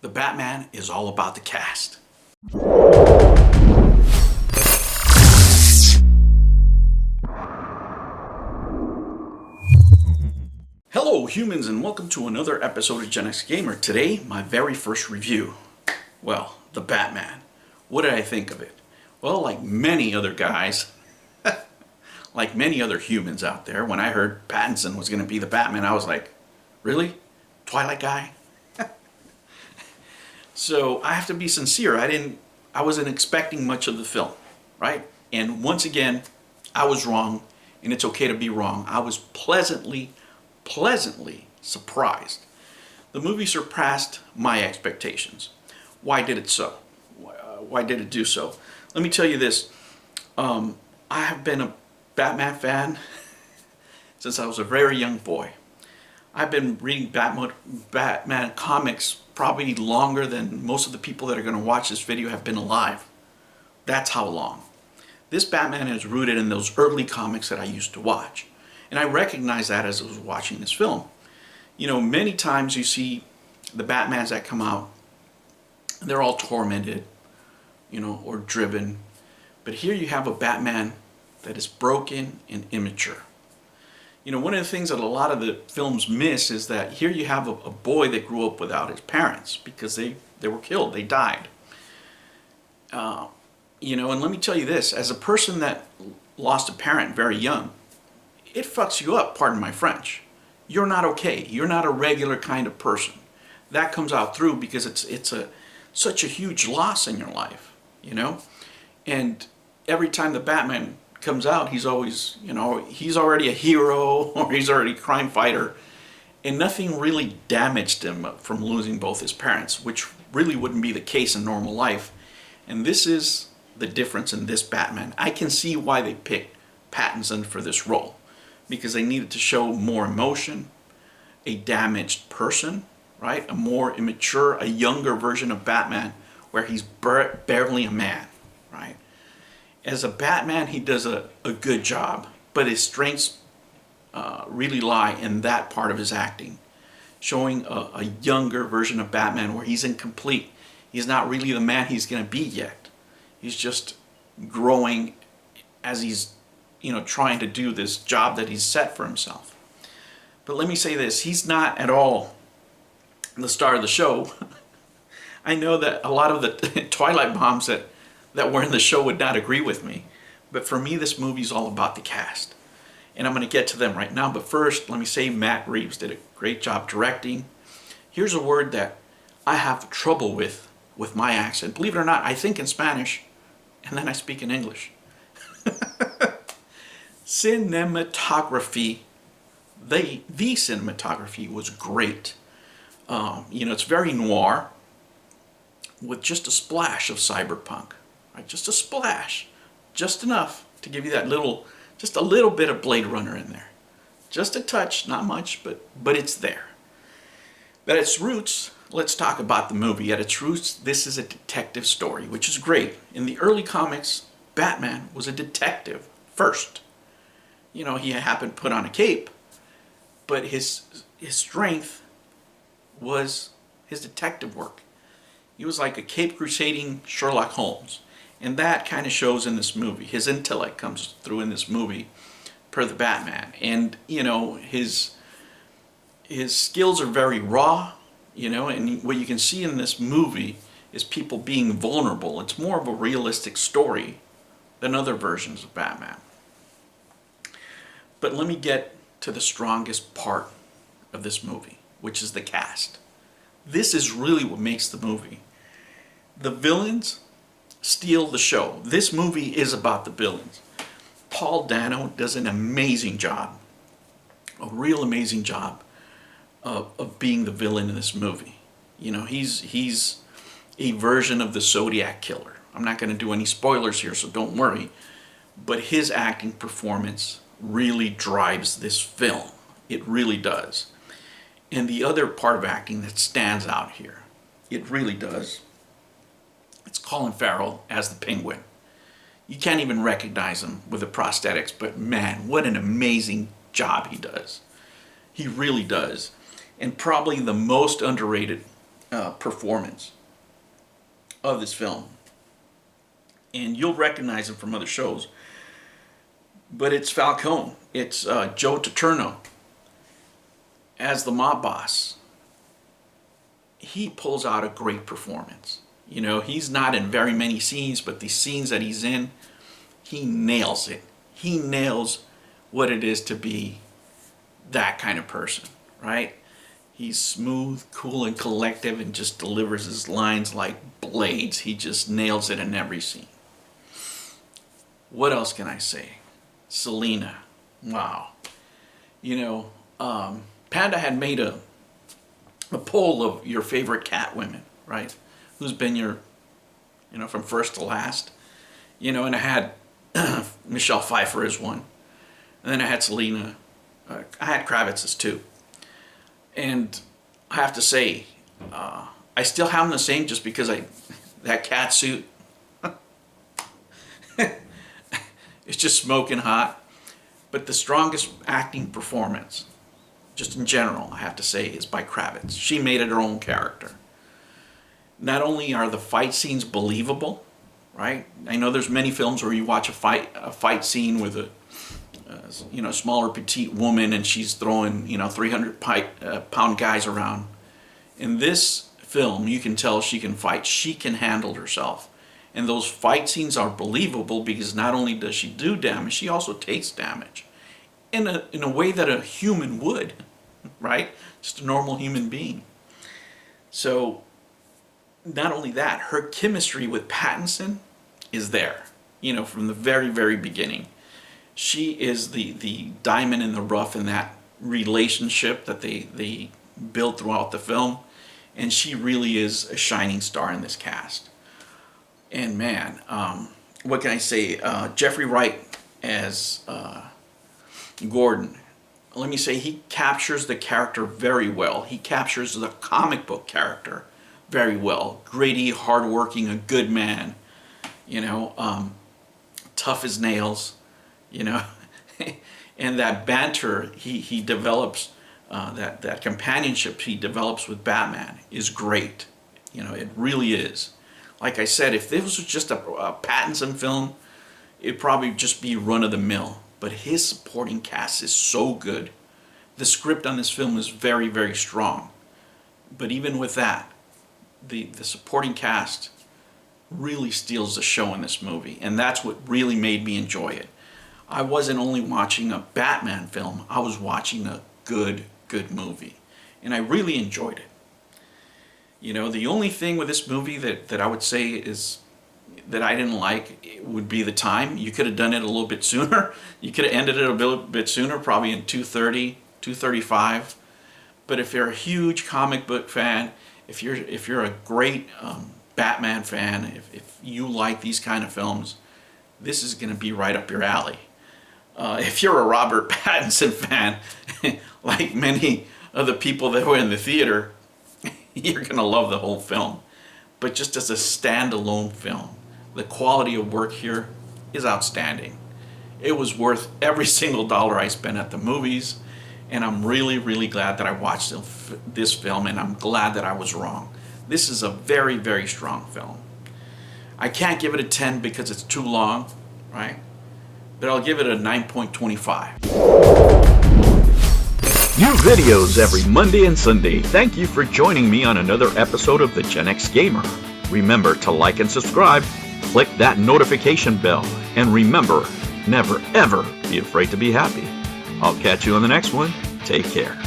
The Batman is all about the cast. Hello humans, and welcome to another episode of Gen X Gamer. Today, my very first review. Well, The Batman. What did I think of it? Well, like many other guys, like many other humans out there, when I heard Pattinson was going to be the Batman, I was like, really? Twilight guy? So I have to be sincere, I wasn't expecting much of the film, right? And once again, I was wrong, and it's okay to be wrong. I was pleasantly surprised. The movie surpassed my expectations. Why did it so? Why did it do so? Let me tell you this. I have been a Batman fan since I was a very young boy. I've been reading Batman comics probably longer than most of the people that are going to watch this video have been alive. That's how long. This Batman is rooted in those early comics that I used to watch. And I recognized that as I was watching this film. You know, many times you see the Batmans that come out, they're all tormented, you know, or driven. But here you have a Batman that is broken and immature. You know, one of the things that a lot of the films miss is that here you have a boy that grew up without his parents because they were killed, they died. You know, and let me tell you this, as a person that lost a parent very young, it fucks you up, pardon my French. You're not okay. You're not a regular kind of person. That comes out through because it's such a huge loss in your life, you know? And every time the Batman comes out, he's always, you know, he's already a hero or he's already a crime fighter, and nothing really damaged him from losing both his parents, which really wouldn't be the case in normal life. And this is the difference in this Batman. I can see why they picked Pattinson for this role, because they needed to show more emotion, a damaged person, right? A more immature, a younger version of Batman where he's barely a man, right? As a Batman, he does a good job, but his strengths really lie in that part of his acting, showing a younger version of Batman where he's incomplete. He's not really the man he's going to be yet. He's just growing as he's, you know, trying to do this job that he's set for himself. But let me say this, he's not at all the star of the show. I know that a lot of the Twilight bombs that were in the show would not agree with me. But for me, this movie's all about the cast. And I'm going to get to them right now. But first, let me say Matt Reeves did a great job directing. Here's a word that I have trouble with my accent. Believe it or not, I think in Spanish, and then I speak in English. Cinematography. The cinematography was great. You know, it's very noir with just a splash of cyberpunk. Right? Just a splash. Just enough to give you that little, just a little bit of Blade Runner in there. Just a touch, not much, but it's there. At its roots, let's talk about the movie. At its roots, this is a detective story, which is great. In the early comics, Batman was a detective first. You know, he happened to put on a cape, but his strength was his detective work. He was like a cape crusading Sherlock Holmes. And that kind of shows in this movie. His intellect comes through in this movie per the Batman. And, you know, his skills are very raw, you know, and what you can see in this movie is people being vulnerable. It's more of a realistic story than other versions of Batman. But let me get to the strongest part of this movie, which is the cast. This is really what makes the movie. The villains steal the show. This movie is about the villains. Paul Dano does an amazing job, a real amazing job of being the villain in this movie. You know, he's a version of the Zodiac Killer. I'm not going to do any spoilers here, so don't worry. But his acting performance really drives this film. It really does. And the other part of acting that stands out here, it really does, it's Colin Farrell as the Penguin. You can't even recognize him with the prosthetics, but man, what an amazing job he does. He really does. And probably the most underrated performance of this film. And you'll recognize him from other shows. But it's Falcone. It's Joe Paterno as the mob boss. He pulls out a great performance. You know, he's not in very many scenes, but the scenes that he's in, he nails it. He nails what it is to be that kind of person, right? He's smooth, cool, and collective and just delivers his lines like blades. He just nails it in every scene. What else can I say? Selena. Wow. You know, Panda had made a poll of your favorite cat women, right? Who's been your, you know, from first to last. You know, and I had Michelle Pfeiffer as one. And then I had Selena. I had Kravitz's too. And I have to say, I still have them the same just because that cat suit, it's just smoking hot. But the strongest acting performance, just in general, I have to say, is by Kravitz. She made it her own character. Not only are the fight scenes believable, right? I know there's many films where you watch a fight scene with a you know, smaller petite woman and she's throwing, you know, 300-pound guys around. In this film, you can tell she can fight. She can handle herself. And those fight scenes are believable because not only does she do damage, she also takes damage. In a way that a human would, right? Just a normal human being. So, not only that, her chemistry with Pattinson is there. You know, from the very, very beginning. She is the diamond in the rough in that relationship that they build throughout the film. And she really is a shining star in this cast. And man, what can I say? Jeffrey Wright as Gordon. Let me say, he captures the character very well. He captures the comic book character very well. Gritty, hardworking, a good man. You know, tough as nails. You know, and that banter he develops, that companionship he develops with Batman is great. You know, it really is. Like I said, if this was just a Pattinson film, it'd probably just be run-of-the-mill. But his supporting cast is so good. The script on this film is very, very strong. But even with that, the supporting cast really steals the show in this movie. And that's what really made me enjoy it. I wasn't only watching a Batman film, I was watching a good movie. And I really enjoyed it. You know, the only thing with this movie that I would say is that I didn't like would be the time. You could have done it a little bit sooner. You could have ended it a little bit sooner, probably in 2:30, 2:35. But if you're a huge comic book fan, if you're a great Batman fan, if you like these kind of films, this is going to be right up your alley. If you're a Robert Pattinson fan, like many of the people that were in the theater, you're going to love the whole film. But just as a standalone film, the quality of work here is outstanding. It was worth every single dollar I spent at the movies, and I'm really, really glad that I watched this film, and I'm glad that I was wrong. This is a very, very strong film. I can't give it a 10 because it's too long, right? But I'll give it a 9.25. New videos every Monday and Sunday. Thank you for joining me on another episode of the Gen X Gamer. Remember to like and subscribe, click that notification bell, and remember, never ever be afraid to be happy. I'll catch you on the next one. Take care.